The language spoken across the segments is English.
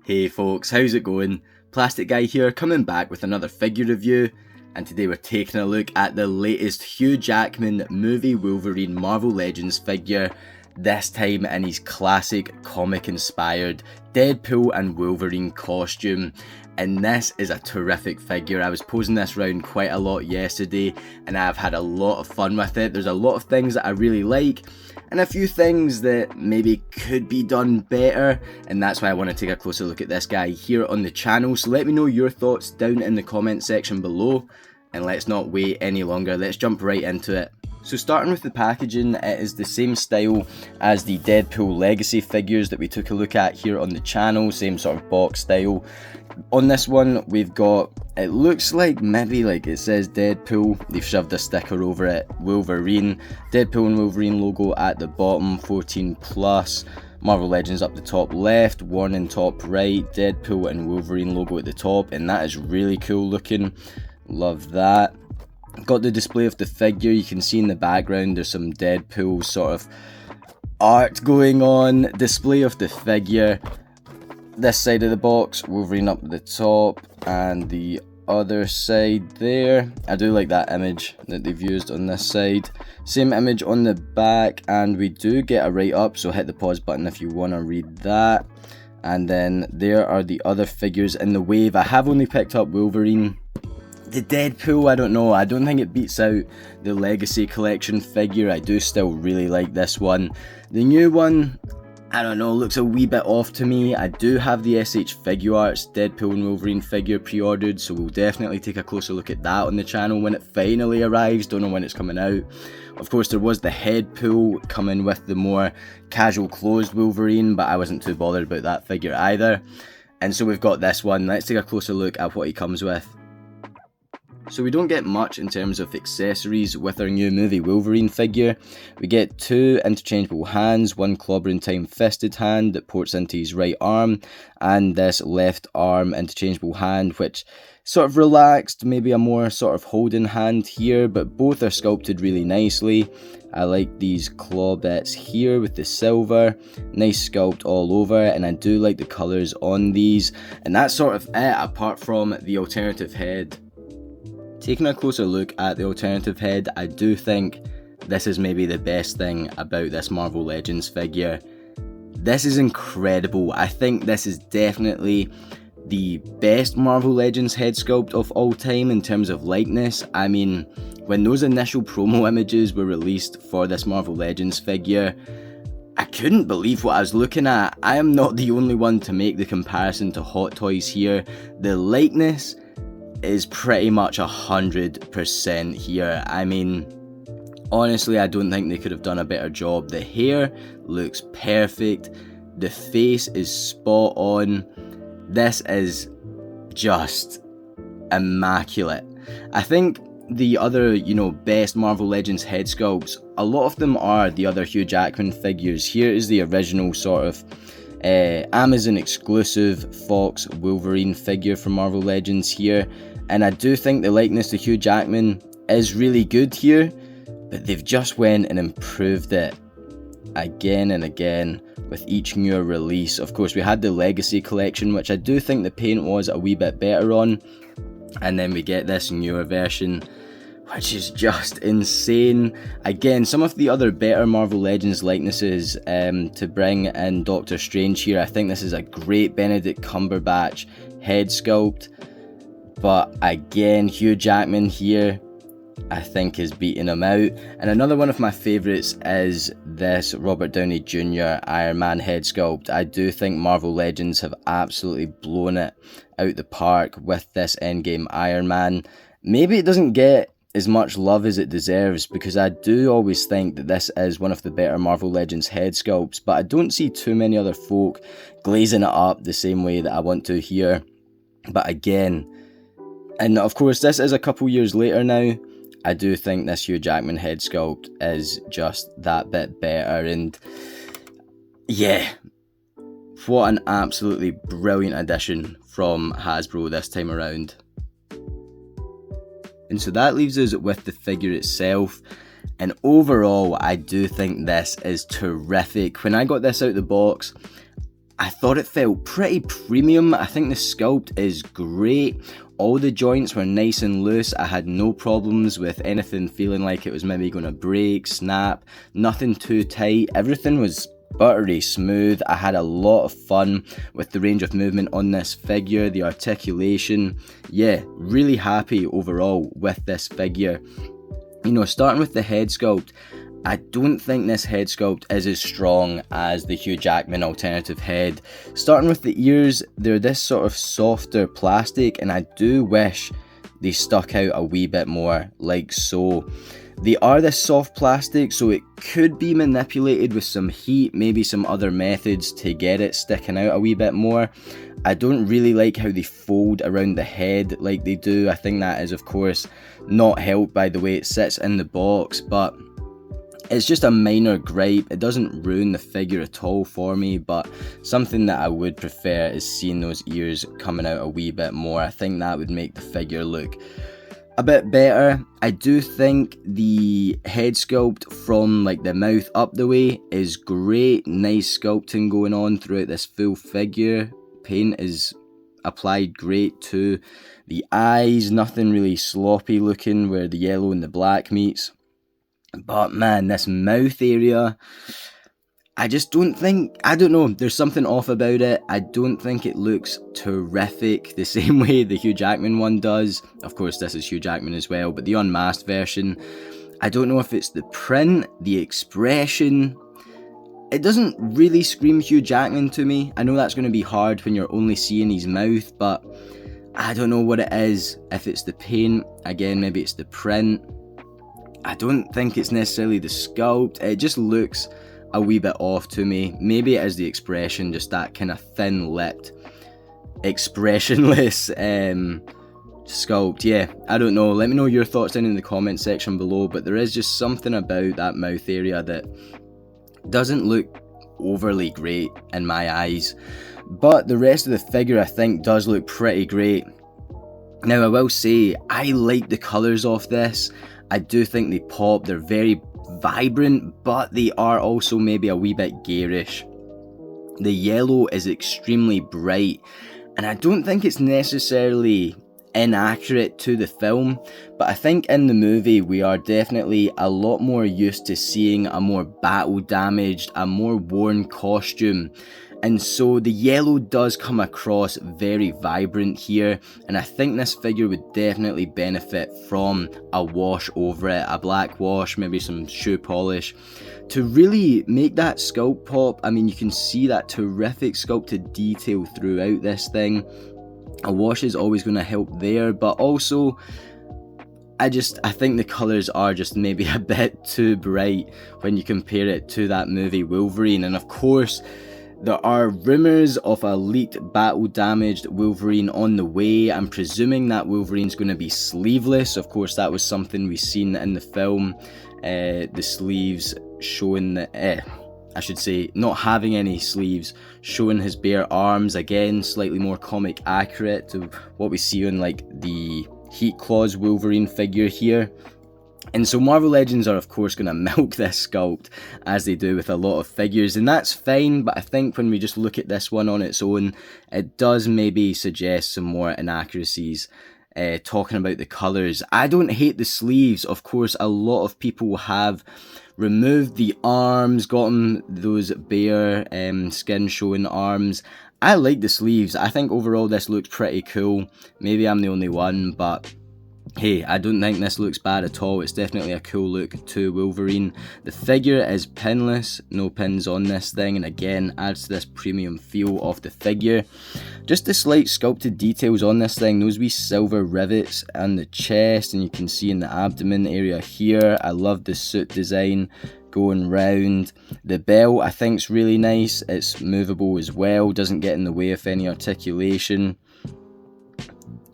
Hey folks, how's it going? Plastic Guy here, coming back with another figure review, and today we're taking a look at the latest Hugh Jackman movie Wolverine Marvel Legends figure, this time in his classic comic-inspired Deadpool and Wolverine costume. And this is a terrific figure. I was posing this around quite a lot yesterday and I've had a lot of fun with it. There's a lot of things that I really like and a few things that maybe could be done better, and that's why I want to take a closer look at this guy here on the channel. So let me know your thoughts down in the comment section below, and let's not wait any longer, let's jump right into it. So starting with the packaging, it is the same style as the Deadpool Legacy figures that we took a look at here on the channel, same sort of box style. On this one we've got, it looks like maybe like it says Deadpool, they've shoved a sticker over it, Wolverine, Deadpool and Wolverine logo at the bottom, 14 plus, Marvel Legends up the top left, Warning top right, Deadpool and Wolverine logo at the top, and that is really cool looking, love that. Got the display of the figure, you can see in the background there's some Deadpool sort of art going on, display of the figure. This side of the box, Wolverine up at the top, and the other side there. I do like that image that they've used on this side. Same image on the back, and we do get a write up, so hit the pause button if you want to read that. And then there are the other figures in the wave. I have only picked up Wolverine. The Deadpool, I don't know, I don't think it beats out the Legacy Collection figure. I do still really like this one. The new one, I don't know, looks a wee bit off to me. I do have the SH Figuarts Deadpool and Wolverine figure pre-ordered, so we'll definitely take a closer look at that on the channel when it finally arrives. Don't know when it's coming out. Of course, there was the Headpool coming with the more casual closed Wolverine, but I wasn't too bothered about that figure either. And so we've got this one. Let's take a closer look at what he comes with. So we don't get much in terms of accessories with our new movie Wolverine figure. We get two interchangeable hands, one clobbering time fisted hand that ports into his right arm, and this left arm interchangeable hand which sort of relaxed, maybe a more sort of holding hand here, but both are sculpted really nicely. I like these claw bits here with the silver, nice sculpt all over, and I do like the colours on these, and that's sort of it apart from the alternative head. Taking a closer look at the alternative head, I do think this is maybe the best thing about this Marvel Legends figure. This is incredible. I think this is definitely the best Marvel Legends head sculpt of all time in terms of likeness. I mean, when those initial promo images were released for this Marvel Legends figure, I couldn't believe what I was looking at. I am not the only one to make the comparison to Hot Toys here. The likeness is pretty much 100% here. I mean, honestly, I don't think they could have done a better job. The hair looks perfect, the face is spot on. This is just immaculate. I think the other, best Marvel Legends head sculpts, a lot of them are the other Hugh Jackman figures. Here is the original sort of Amazon exclusive Fox Wolverine figure from Marvel Legends here, and I do think the likeness to Hugh Jackman is really good here, but they've just went and improved it again and again with each newer release. Of course, we had the Legacy Collection, which I do think the paint was a wee bit better on, and then we get this newer version, which is just insane. Again, some of the other better Marvel Legends likenesses to bring in Doctor Strange here. I think this is a great Benedict Cumberbatch head sculpt, but again, Hugh Jackman here I think is beating him out. And another one of my favourites is this Robert Downey Jr. Iron Man head sculpt. I do think Marvel Legends have absolutely blown it out the park with this Endgame Iron Man. Maybe it doesn't get as much love as it deserves, because I do always think that this is one of the better Marvel Legends head sculpts, but I don't see too many other folk glazing it up the same way that I want to here. But again, and of course this is a couple years later now, I do think this Hugh Jackman head sculpt is just that bit better, and yeah, what an absolutely brilliant addition from Hasbro this time around. And so that leaves us with the figure itself, and overall I do think this is terrific. When I got this out the box, I thought it felt pretty premium. I think the sculpt is great. All the joints were nice and loose. I had no problems with anything feeling like it was maybe going to break, snap, nothing too tight. Everything was buttery smooth. I had a lot of fun with the range of movement on this figure, the articulation. Yeah, really happy overall with this figure. You know, starting with the head sculpt, I don't think this head sculpt is as strong as the Hugh Jackman alternative head. Starting with the ears, they're this sort of softer plastic, and I do wish they stuck out a wee bit more, like so. They are this soft plastic, so it could be manipulated with some heat, maybe some other methods to get it sticking out a wee bit more. I don't really like how they fold around the head like they do. I think that is, of course, not helped by the way it sits in the box, but it's just a minor gripe. It doesn't ruin the figure at all for me, but something that I would prefer is seeing those ears coming out a wee bit more. I think that would make the figure look a bit better. I do think the head sculpt from like the mouth up the way is great. Nice sculpting going on throughout this full figure. Paint is applied great too. The eyes, nothing really sloppy looking where the yellow and the black meets. But man, this mouth area, I just don't think, I don't know, there's something off about it. I don't think it looks terrific the same way the Hugh Jackman one does. Of course, this is Hugh Jackman as well, but the unmasked version, I don't know if it's the print, the expression. It doesn't really scream Hugh Jackman to me. I know that's going to be hard when you're only seeing his mouth, but I don't know what it is. If it's the paint, again, maybe it's the print. I don't think it's necessarily the sculpt. It just looks a wee bit off to me. Maybe it is the expression, just that kind of thin-lipped, expressionless sculpt. Yeah, I don't know. Let me know your thoughts down in the comment section below, but there is just something about that mouth area that doesn't look overly great in my eyes. But the rest of the figure, I think, does look pretty great. Now, I will say, I like the colours of this. I do think they pop. They're very vibrant, but they are also maybe a wee bit garish. The yellow is extremely bright, and I don't think it's necessarily inaccurate to the film, but I think in the movie we are definitely a lot more used to seeing a more battle damaged, a more worn costume. And so the yellow does come across very vibrant here, and I think this figure would definitely benefit from a wash over it, a black wash, maybe some shoe polish, to really make that sculpt pop. I mean, you can see that terrific sculpted detail throughout this thing. A wash is always going to help there, but also I think the colours are just maybe a bit too bright when you compare it to that movie Wolverine. And of course, there are rumours of a leaked battle damaged Wolverine on the way. I'm presuming that Wolverine's going to be sleeveless. Of course, that was something we've seen in the film. The sleeves showing I should say, not having any sleeves, showing his bare arms. Again, slightly more comic accurate to what we see on like the Heat Claws Wolverine figure here. And so Marvel Legends are of course going to milk this sculpt, as they do with a lot of figures, and that's fine, but I think when we just look at this one on its own, it does maybe suggest some more inaccuracies. Talking about the colours, I don't hate the sleeves. Of course, a lot of people have removed the arms, gotten those bare skin showing arms. I like the sleeves. I think overall this looks pretty cool. Maybe I'm the only one, but hey, I don't think this looks bad at all. It's definitely a cool look to Wolverine. The figure is pinless, no pins on this thing, and again adds to this premium feel of the figure. Just the slight sculpted details on this thing, those wee silver rivets on the chest, and you can see in the abdomen area here. I love the suit design going round. The belt I think is really nice. It's movable as well, doesn't get in the way of any articulation.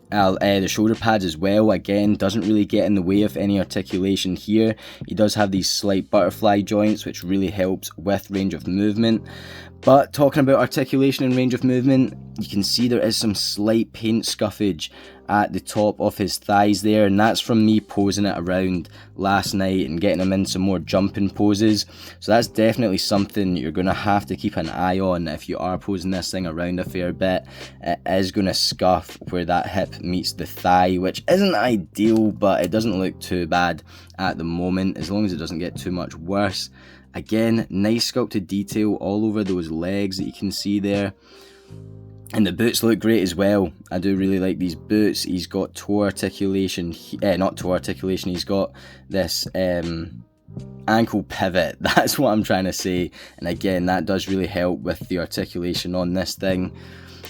The shoulder pads as well, again, doesn't really get in the way of any articulation here. He does have these slight butterfly joints, which really helps with range of movement. But talking about articulation and range of movement, you can see there is some slight paint scuffage at the top of his thighs there, and that's from me posing it around last night and getting him in some more jumping poses. So that's definitely something you're going to have to keep an eye on if you are posing this thing around a fair bit. It is going to scuff where that hip meets the thigh, which isn't ideal, but it doesn't look too bad at the moment, as long as it doesn't get too much worse. Again, nice sculpted detail all over those legs that you can see there. And the boots look great as well. I do really like these boots. He's got toe articulation, not toe articulation, he's got this ankle pivot. That's what I'm trying to say. And again, that does really help with the articulation on this thing.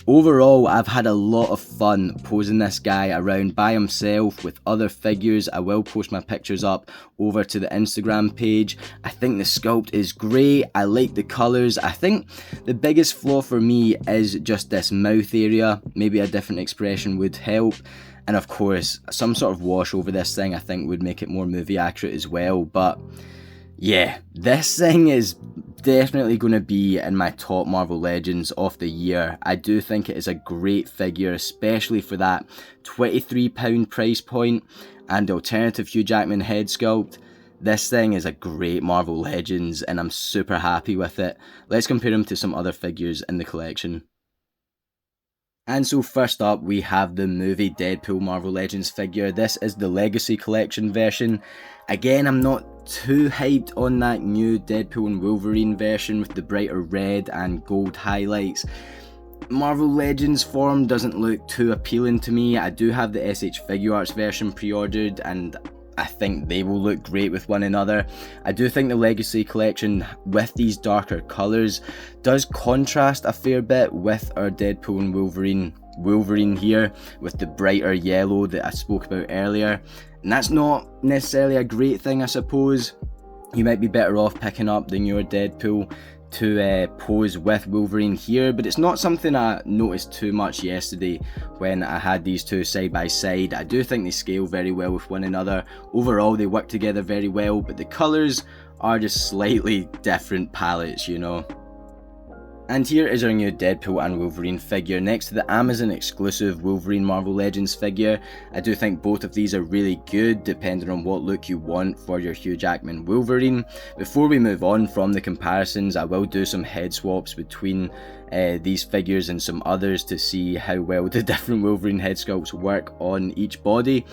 Overall, I've had a lot of fun posing this guy around by himself with other figures. I will post my pictures up over to the Instagram page. I think the sculpt is great. I like the colours. I think the biggest flaw for me is just this mouth area. Maybe a different expression would help. And of course, some sort of wash over this thing I think would make it more movie accurate as well. But yeah, this thing is definitely going to be in my top Marvel Legends of the year. I do think it is a great figure, especially for that £23 price point and the alternative Hugh Jackman head sculpt. This thing is a great Marvel Legends and I'm super happy with it. Let's compare him to some other figures in the collection. And so first up, we have the movie Deadpool Marvel Legends figure. This is the Legacy Collection version. Again, I'm not too hyped on that new Deadpool and Wolverine version with the brighter red and gold highlights. Marvel Legends form doesn't look too appealing to me. I do have the SH Figure Arts version pre-ordered and I think they will look great with one another. I do think the Legacy Collection with these darker colours does contrast a fair bit with our Deadpool and Wolverine here with the brighter yellow that I spoke about earlier. And that's not necessarily a great thing, I suppose. You might be better off picking up the newer Deadpool to pose with Wolverine here, but it's not something I noticed too much yesterday when I had these two side by side. I do think they scale very well with one another. Overall, they work together very well, but the colours are just slightly different palettes, you know. And here is our new Deadpool and Wolverine figure next to the Amazon exclusive Wolverine Marvel Legends figure. I do think both of these are really good depending on what look you want for your Hugh Jackman Wolverine. Before we move on from the comparisons, I will do some head swaps between these figures and some others to see how well the different Wolverine head sculpts work on each body.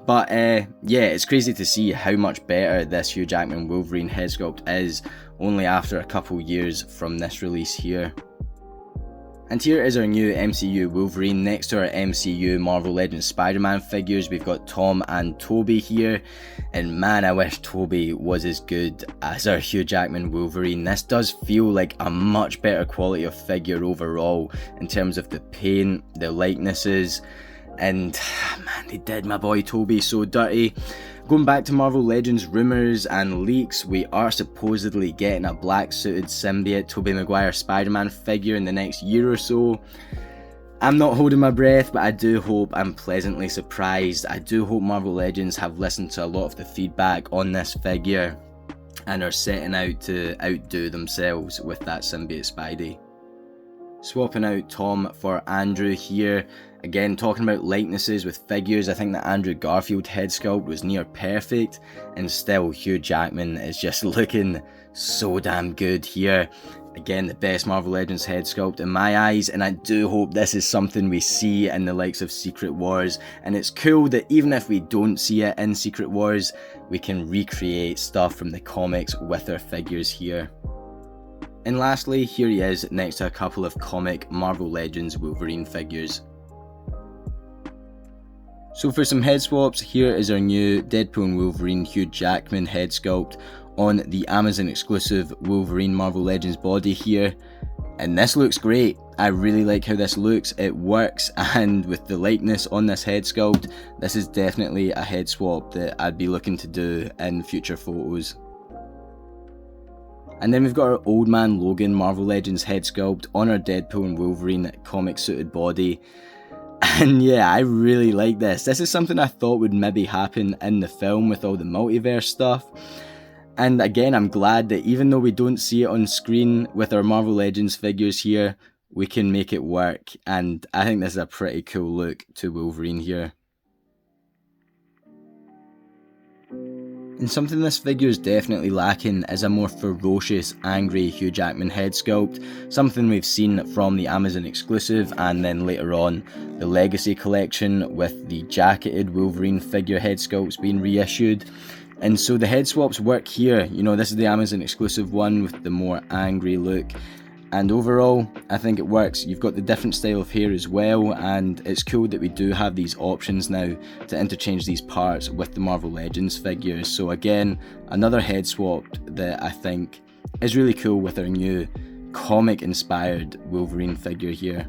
But yeah, it's crazy to see how much better this Hugh Jackman Wolverine head sculpt is only after a couple years from this release here. And here is our new MCU Wolverine next to our MCU Marvel Legends Spider-Man figures. We've got Tom and Toby here, and man, I wish Toby was as good as our Hugh Jackman Wolverine. This does feel like a much better quality of figure overall in terms of the paint, the likenesses, and man, they did my boy Toby so dirty. Going back to Marvel Legends rumours and leaks, we are supposedly getting a black suited symbiote Tobey Maguire Spider-Man figure in the next year or so. I'm not holding my breath, but I do hope I'm pleasantly surprised. I do hope Marvel Legends have listened to a lot of the feedback on this figure and are setting out to outdo themselves with that symbiote Spidey. Swapping out Tom for Andrew here. Again, talking about likenesses with figures, I think the Andrew Garfield head sculpt was near perfect, and still Hugh Jackman is just looking so damn good here. Again, the best Marvel Legends head sculpt in my eyes, and I do hope this is something we see in the likes of Secret Wars, and it's cool that even if we don't see it in Secret Wars, we can recreate stuff from the comics with our figures here. And lastly, here he is next to a couple of comic Marvel Legends Wolverine figures. So for some head swaps, here is our new Deadpool and Wolverine Hugh Jackman head sculpt on the Amazon exclusive Wolverine Marvel Legends body here. And this looks great. I really like how this looks, it works, and with the likeness on this head sculpt, this is definitely a head swap that I'd be looking to do in future photos. And then we've got our Old Man Logan Marvel Legends head sculpt on our Deadpool and Wolverine comic suited body. And yeah, I really like this. This is something I thought would maybe happen in the film with all the multiverse stuff. And again, I'm glad that even though we don't see it on screen with our Marvel Legends figures here, we can make it work, and I think this is a pretty cool look to Wolverine here. And something this figure is definitely lacking is a more ferocious, angry Hugh Jackman head sculpt, something we've seen from the Amazon exclusive and then later on the Legacy collection with the jacketed Wolverine figure head sculpts being reissued. And so the head swaps work here. You know, this is the Amazon exclusive one with the more angry look. And overall, I think it works. You've got the different style of hair as well, and it's cool that we do have these options now to interchange these parts with the Marvel Legends figures. So again, another head swap that I think is really cool with our new comic-inspired Wolverine figure here.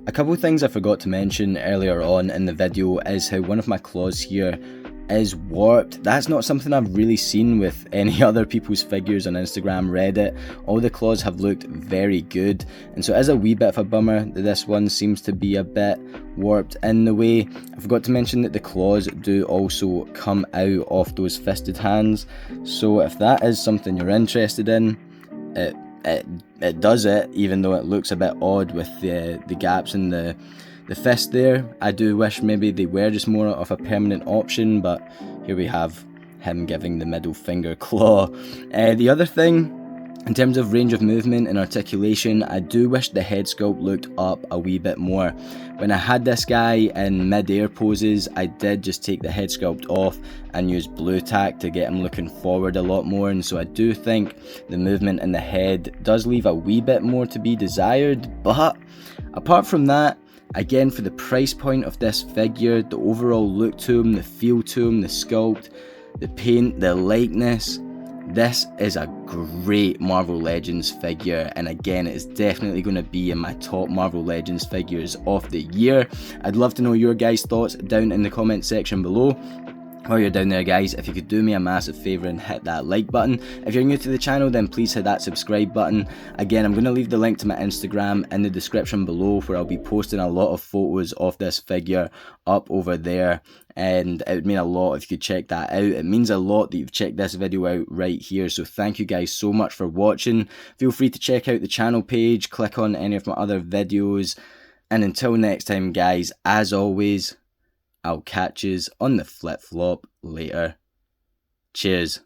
A couple of things I forgot to mention earlier on in the video is how one of my claws here is warped. That's not something I've really seen with any other people's figures on Instagram, Reddit. All the claws have looked very good, and so it is a wee bit of a bummer that this one seems to be a bit warped in the way. I forgot to mention that the claws do also come out of those fisted hands, so if that is something you're interested in, it does it, even though it looks a bit odd with the gaps in the fist there. I do wish maybe they were just more of a permanent option, but here we have him giving the middle finger claw. The other thing, in terms of range of movement and articulation, I do wish the head sculpt looked up a wee bit more. When I had this guy in mid-air poses, I did just take the head sculpt off and use blue tack to get him looking forward a lot more, and so I do think the movement in the head does leave a wee bit more to be desired. But apart from that, again, for the price point of this figure, the overall look to him, the feel to him, the sculpt, the paint, the likeness, this is a great Marvel Legends figure, and again, it is definitely going to be in my top Marvel Legends figures of the year. I'd love to know your guys' thoughts down in the comment section below. While you're down there, guys, if you could do me a massive favour and hit that like button. If you're new to the channel, then please hit that subscribe button. Again, I'm going to leave the link to my Instagram in the description below, where I'll be posting a lot of photos of this figure up over there, and it would mean a lot if you could check that out. It means a lot that you've checked this video out right here, so thank you guys so much for watching. Feel free to check out the channel page, click on any of my other videos, and until next time, guys, as always, I'll catch yous on the flip-flop later. Cheers.